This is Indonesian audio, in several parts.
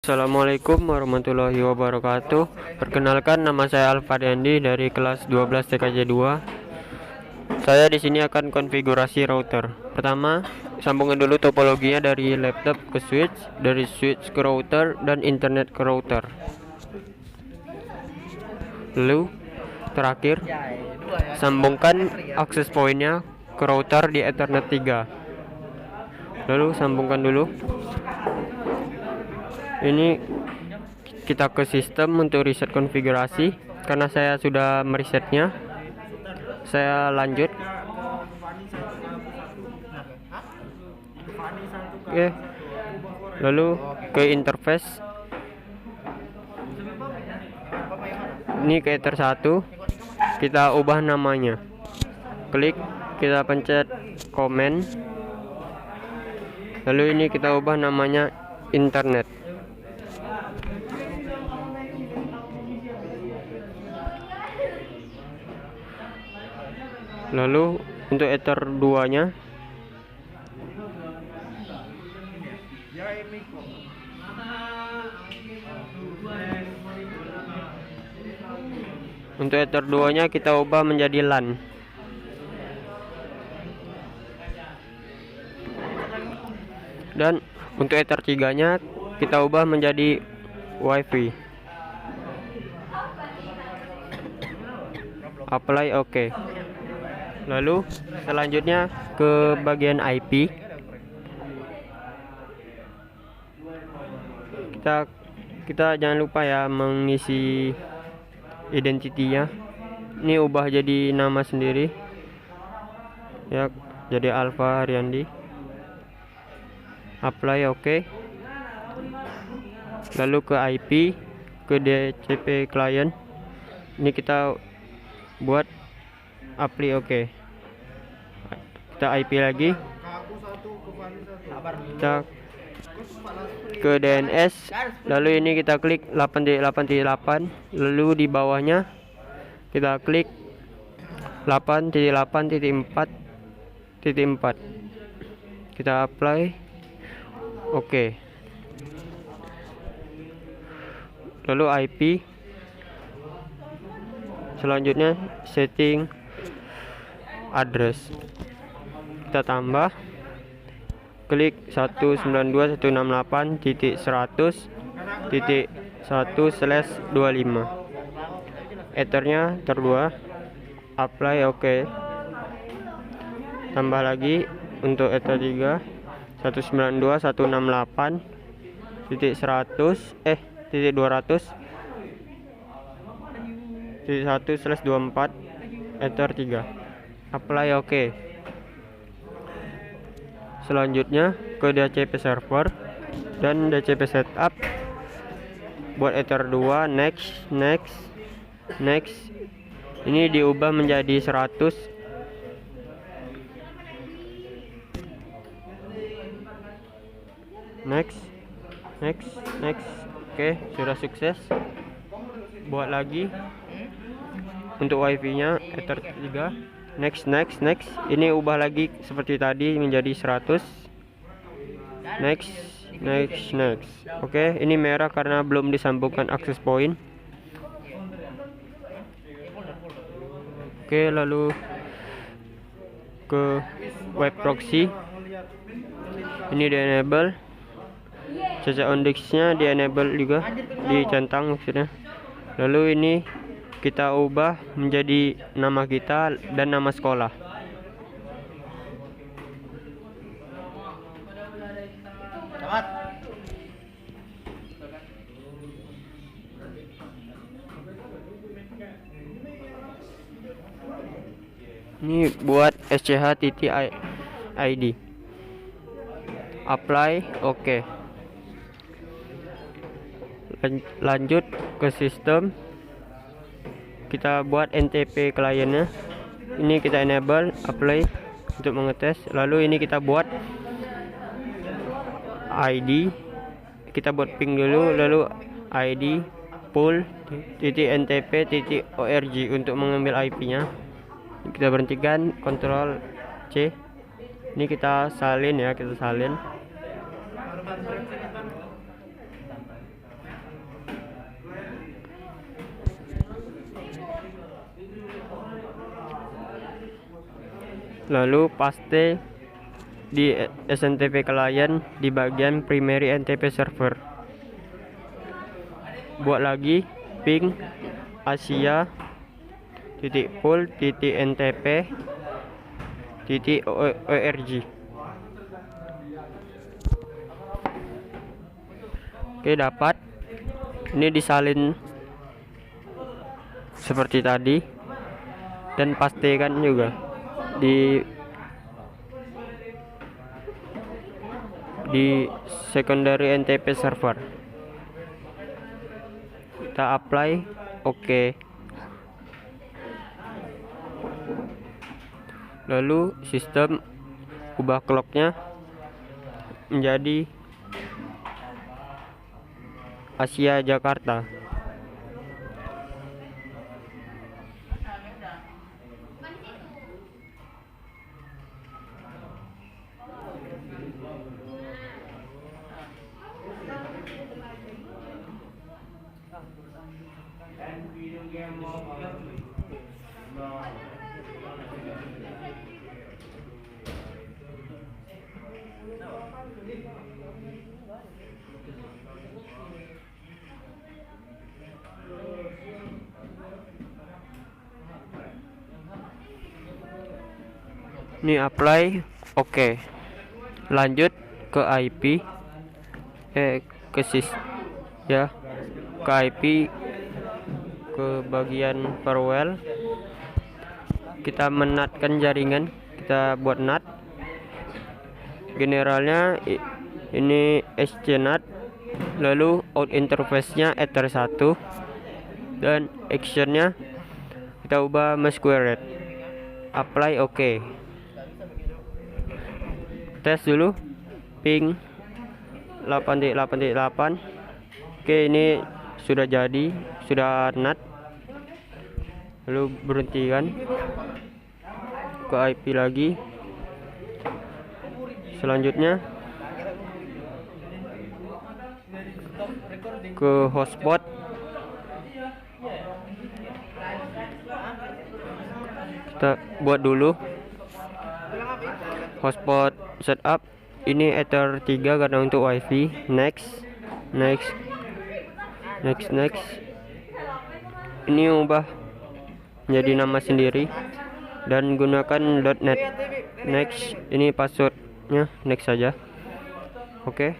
Assalamualaikum warahmatullahi wabarakatuh. Perkenalkan, nama saya Alfariandi dari kelas 12 TKJ 2. Saya di sini akan konfigurasi router. Pertama, sambungin dulu topologinya dari laptop ke switch, dari switch ke router, dan internet ke router. Lalu, terakhir, sambungkan access point-nya ke router di Ethernet 3. Lalu sambungkan dulu. Ini kita ke sistem untuk reset konfigurasi. Karena saya sudah meresetnya, saya lanjut. Oke. Lalu ke interface. Ini ke Ether 1. Kita ubah namanya. Klik, kita pencet command. Lalu ini kita ubah namanya internet. Lalu untuk Ether 2 nya kita ubah menjadi LAN. Dan untuk Ether 3 nya kita ubah menjadi WiFi. Apply OK. Lalu selanjutnya ke bagian IP. Kita jangan lupa ya mengisi identitinya. Ini ubah jadi nama sendiri ya, jadi Alfariandi. Apply OK. Lalu ke IP, ke DHCP client. Ini kita buat apply OK. Kita IP lagi, kita ke DNS, lalu ini kita klik 8.8.8, lalu di bawahnya kita klik 8.8.4.4, kita apply OK. Lalu IP, selanjutnya setting address, kita tambah, klik 192.168.100.1/25, ethernya terdua, apply OK. Tambah lagi untuk ether 3 192.168.200.1/24, ether 3, apply OK. Selanjutnya ke DHCP server dan DHCP setup. Buat ether 2, next. Ini diubah menjadi 100. Next. Oke, sudah sukses. Buat lagi untuk wifi nya ether 3. Next. Ini ubah lagi seperti tadi menjadi 100. Next. Oke, ini merah karena belum disambungkan access point. Oke, lalu ke web proxy. Ini di enable. CC Ondisk nya di enable juga, dicentang maksudnya. Lalu ini kita ubah menjadi nama kita dan nama sekolah. Ini buat SCH.ID. Apply OK. Lanjut ke sistem. Kita buat NTP kliennya. Ini kita enable, apply untuk mengetes. Lalu ini kita buat ID. Kita buat ping dulu, lalu ID pool .ntp.org untuk mengambil IP-nya. Kita berhentikan, Ctrl C. Ini kita salin ya, lalu paste di SNTP client di bagian primary NTP server. Buat lagi ping Asia titik full titik NTP titik org. Oke, dapat. Ini disalin seperti tadi dan pastikan juga di secondary NTP server. Kita apply, oke. Lalu sistem ubah clocknya menjadi Asia Jakarta. Ini apply, oke. Lanjut ke IP, ke sis ya, ke IP, ke bagian firewall. Kita menatkan jaringan, kita buat NAT. Generalnya ini SCNAT, lalu out interface-nya Ether 1 dan actionnya kita ubah masquerade. Apply, oke. Tes dulu ping 8.8.8. Oke, ini sudah jadi, sudah NAT. Lalu berhentikan ke IP lagi. Selanjutnya ke hotspot. Kita buat dulu hotspot setup. Ini Ether 3 karena untuk WiFi. Next. Ini ubah menjadi nama sendiri dan gunakan .net. Next. Ini passwordnya, next saja. Oke.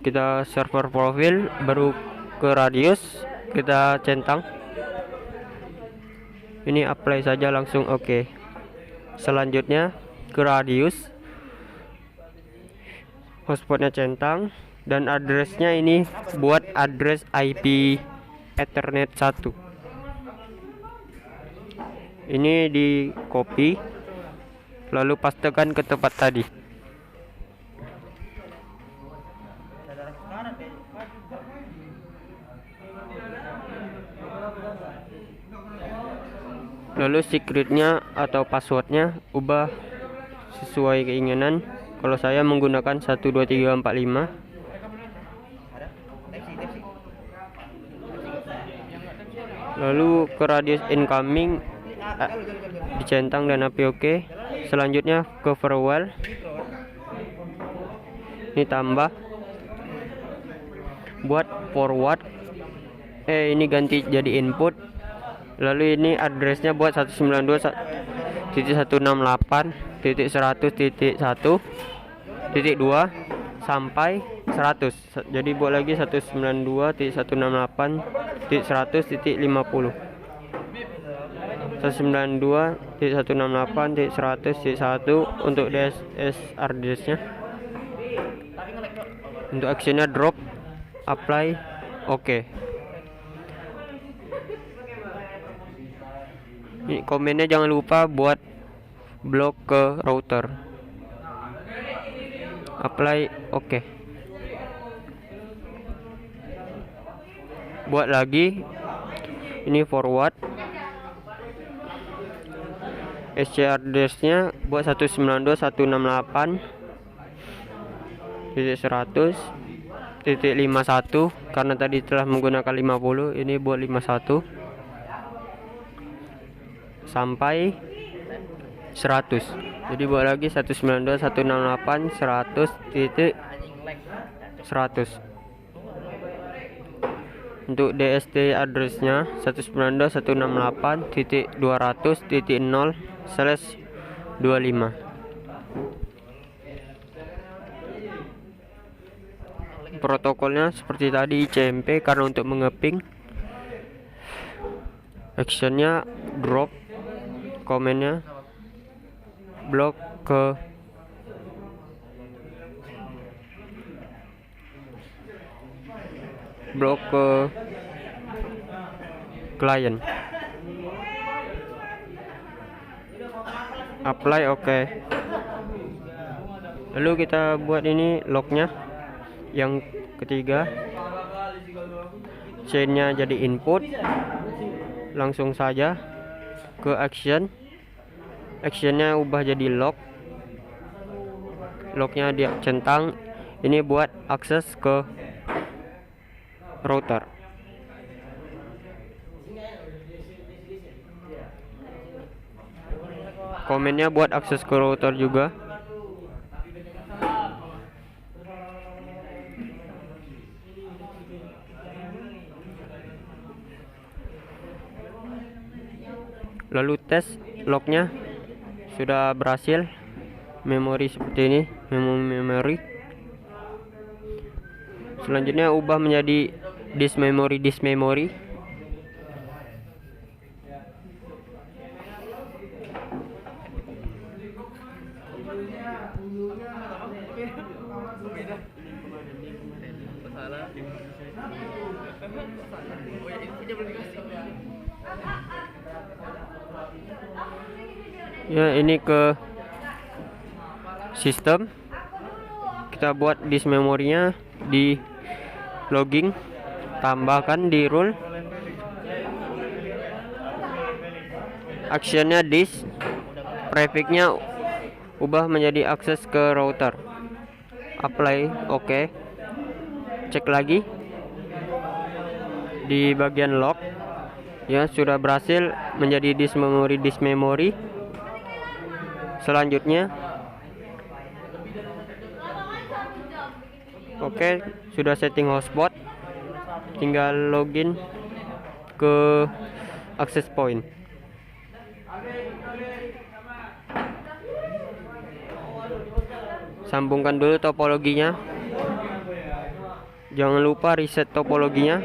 Kita server profil, baru ke radius, kita centang. Ini apply saja langsung, oke. Selanjutnya ke radius, hotspotnya centang, dan addressnya ini buat address IP Ethernet 1. Ini di copy, lalu pastekan ke tempat tadi. Lalu secretnya atau passwordnya ubah sesuai keinginan. Kalau saya menggunakan 12345. Lalu ke radius incoming dicentang dan AP oke. Selanjutnya ke firewall, ini tambah buat forward, ini ganti jadi input. Lalu ini addressnya buat 192.100.1.2 sampai 100. Jadi buat lagi 192.168.100.50. 192.168.100.1 untuk DSS addressnya. Untuk actionnya drop, apply, oke. Ini komennya jangan lupa buat blok ke router. Apply, oke. Buat lagi, ini forward. SC address-nya buat 192.168.100.51 karena tadi telah menggunakan 50, ini buat 51. sampai 100. Jadi buat lagi 192.168.100.100. Untuk DST addressnya 192.168.200.0/25. Protokolnya seperti tadi ICMP karena untuk mengeping. Actionnya drop, komennya blok ke klien. Apply oke. Lalu kita buat ini lognya yang ketiga, chainnya jadi input. Langsung saja ke actionnya ubah jadi lognya dia centang. Ini buat akses ke router. Komennya buat akses ke router juga. Lalu tes lognya sudah berhasil. Memori seperti ini, memori. Selanjutnya ubah menjadi disk memory. Ya, ini ke sistem. Kita buat disk memorinya di logging, tambahkan di rule. Actionnya disk, prefixnya ubah menjadi akses ke router. Apply oke. Cek lagi di bagian log. Ya, sudah berhasil menjadi disk memory. Selanjutnya oke, sudah setting hotspot, tinggal login ke access point. Sambungkan dulu topologinya, jangan lupa reset topologinya.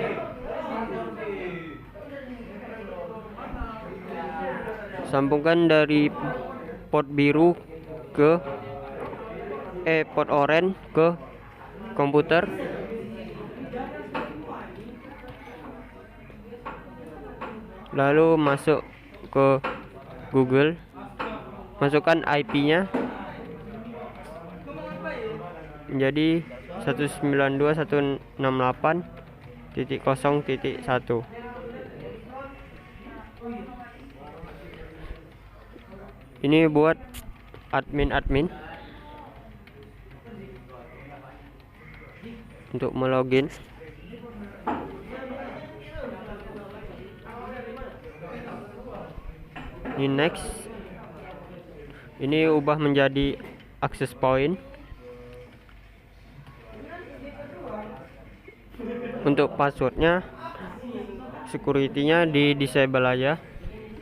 Sambungkan dari port biru ke port oranye ke komputer. Lalu masuk ke Google, masukkan IP-nya menjadi 192.168.0.1. Ini buat admin untuk melogin. Ini next. Ini ubah menjadi access point. Untuk passwordnya, security-nya di disable aja,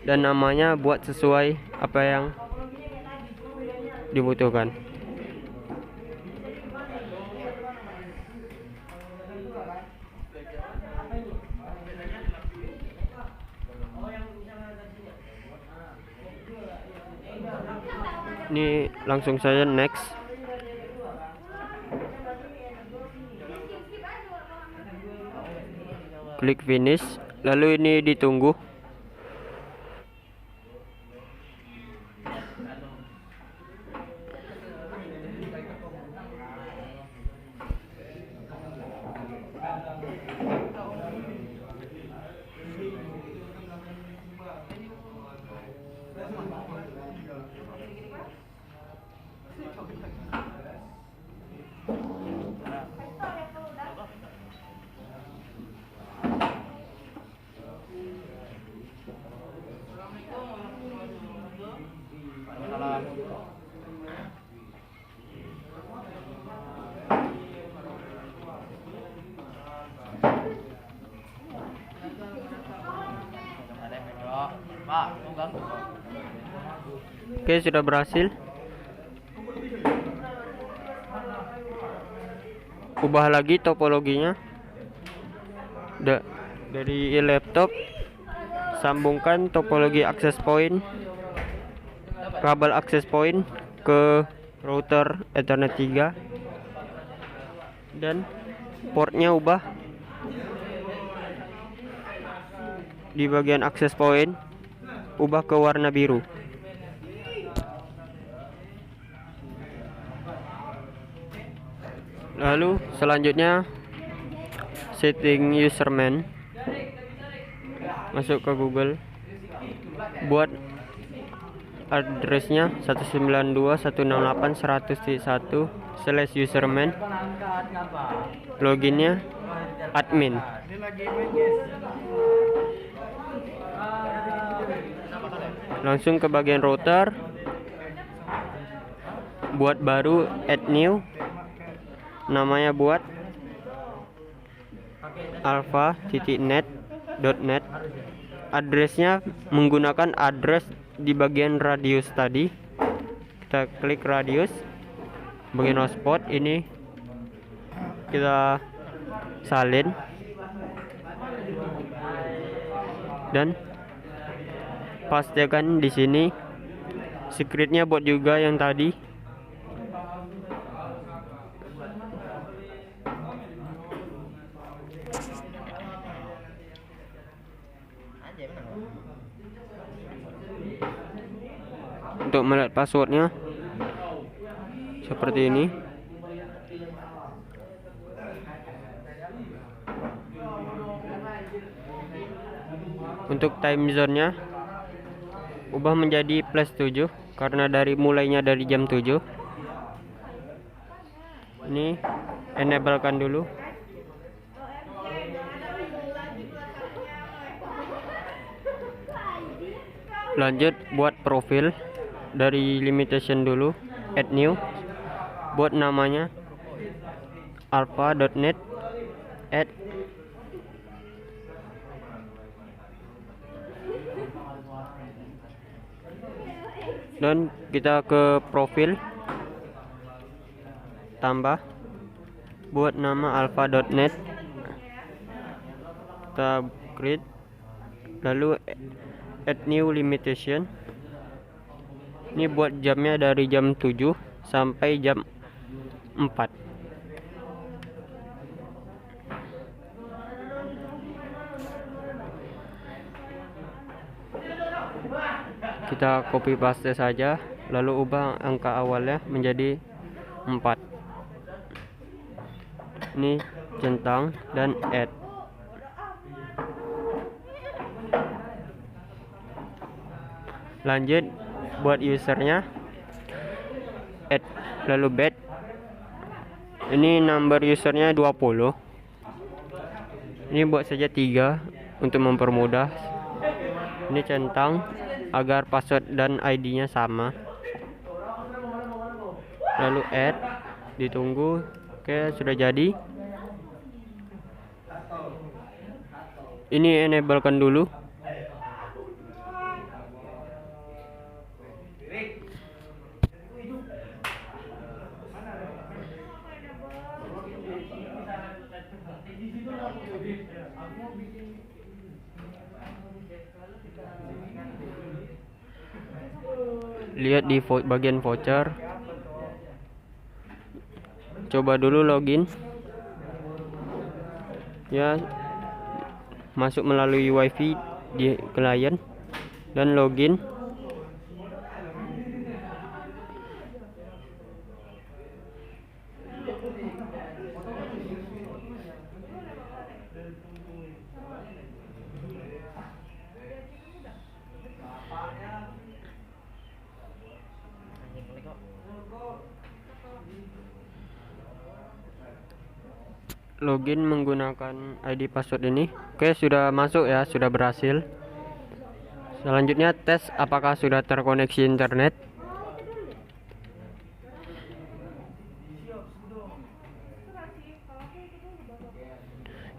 dan namanya buat sesuai apa yang dibutuhkan. Ini langsung saja next. Klik finish, lalu ini ditunggu. Oke, sudah berhasil. Ubah lagi topologinya. Dari laptop sambungkan topologi access point, kabel access point ke router Ethernet 3 dan portnya ubah di bagian access point, ubah ke warna biru. Lalu selanjutnya setting username, masuk ke Google, buat addressnya 192.168.100.1/username, loginnya admin. Langsung ke bagian router, buat baru, add new, namanya buat alpha.net, addressnya menggunakan address di bagian radius tadi. Kita klik radius, bagian hotspot ini kita salin dan pastikan di sini secretnya buat juga yang tadi. Untuk melihat passwordnya seperti ini. Untuk time zone-nya ubah menjadi +7 karena mulainya dari jam 7. Ini enablekan dulu. Lanjut buat profil, dari limitation dulu, add new, buat namanya alpha.net, add, dan kita ke profil, tambah, buat nama alpha.net, kita create, lalu add new limitation. Ini buat jamnya dari jam 7 sampai jam 4. Kita copy paste saja, lalu ubah angka awalnya menjadi 4. Ini centang dan add. Lanjut buat usernya, add, lalu bed. Ini number usernya 20. Ini buat saja 3 untuk mempermudah. Ini centang agar password dan ID-nya sama. Lalu add, ditunggu. Oke, sudah jadi. Ini enablekan dulu. Lihat di bagian voucher. Coba dulu login. Ya, masuk melalui wifi di klien dan login. Login menggunakan ID password ini. Oke, sudah masuk ya, sudah berhasil. Selanjutnya tes apakah sudah terkoneksi internet.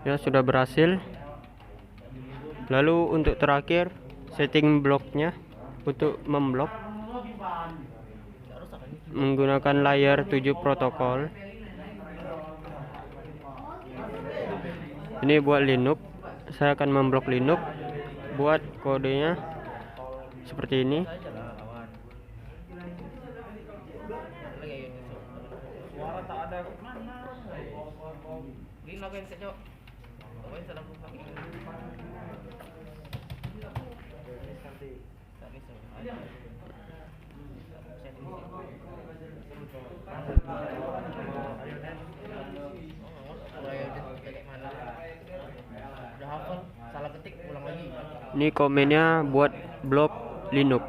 Ya, sudah berhasil. Lalu untuk terakhir setting bloknya, untuk memblok menggunakan layer 7 protokol. Ini buat Linux. Saya akan memblok Linux. Buat kodenya seperti ini. Ini komennya buat blok Linux.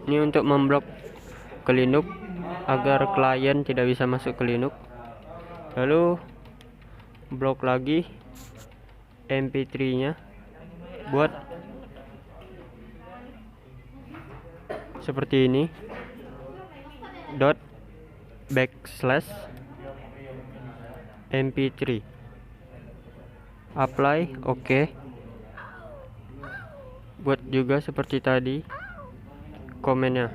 Ini untuk memblok ke Linux agar klien tidak bisa masuk ke Linux. Lalu blok lagi MP3-nya buat seperti ini. ./mp3 apply oke. Buat juga seperti tadi komennya.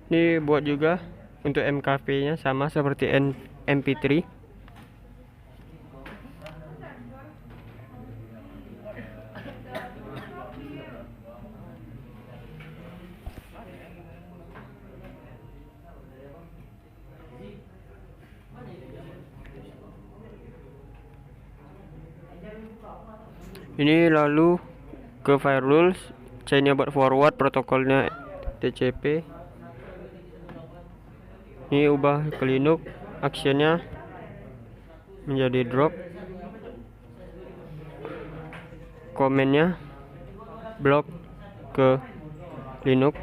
Ini buat juga untuk MKV nya sama seperti MP3. Ini lalu ke firewalls, chainnya buat forward, protokolnya TCP. Ini ubah ke Linux, actionnya menjadi drop, komennya blok ke Linux.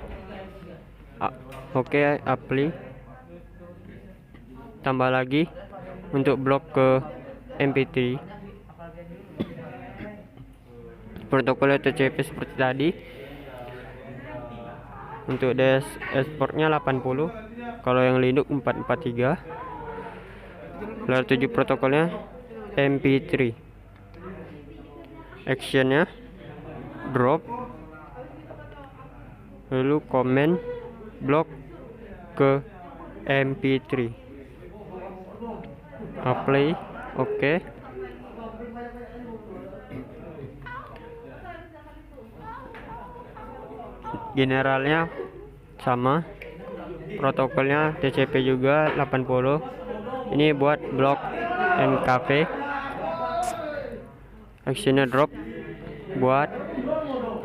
Oke, apply. Tambah lagi untuk blok ke MP3. Protokolnya TCP seperti tadi. Untuk exportnya 80. Kalau yang Linux 443. Layer 7 protokolnya MP3. Actionnya drop. Lalu komen blok ke MP3. Apply oke. Generalnya sama, protokolnya TCP juga 80. Ini buat blok MKV. Actionnya drop buat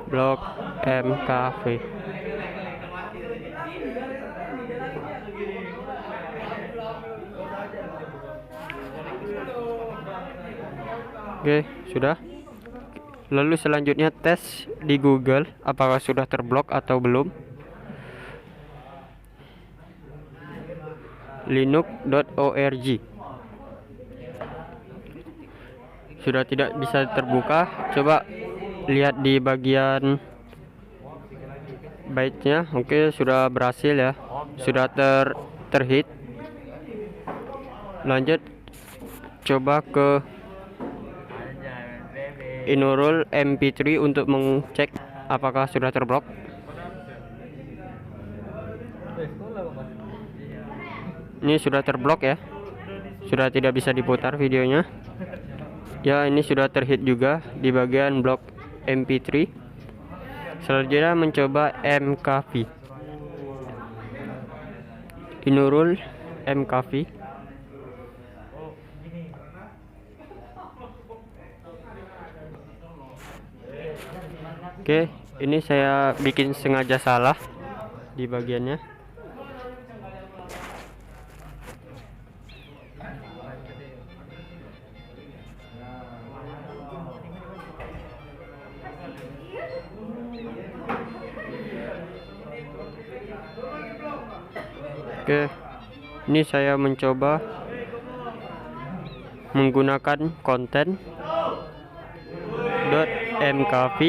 blok MKV. Oke, sudah. Lalu selanjutnya tes di Google apakah sudah terblok atau belum. linux.org sudah tidak bisa terbuka. Coba lihat di bagian byte-nya. Oke, sudah berhasil ya, sudah terhit. Lanjut coba ke Inurul MP3 untuk mengecek apakah sudah terblok. Ini sudah terblok ya, sudah tidak bisa diputar videonya ya. Ini sudah terhit juga di bagian blok MP3. Selanjutnya mencoba MKV, Inurul MKV. Oke, ini saya bikin sengaja salah di bagiannya. Oke, ini saya mencoba menggunakan konten .mkv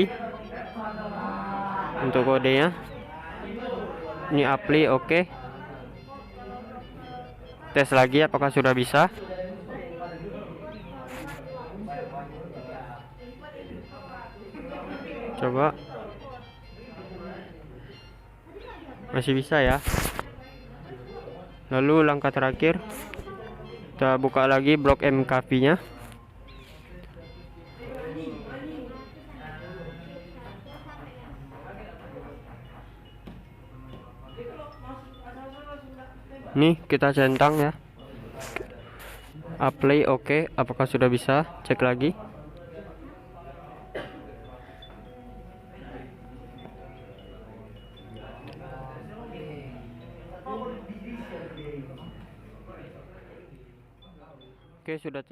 untuk kodenya. Ini apply oke. tes lagi apakah sudah bisa. Coba. Masih bisa ya. Lalu langkah terakhir, kita buka lagi blok MKV nya. Nih kita centang ya. Apply oke. Apakah sudah bisa? Cek lagi. Oke, sudah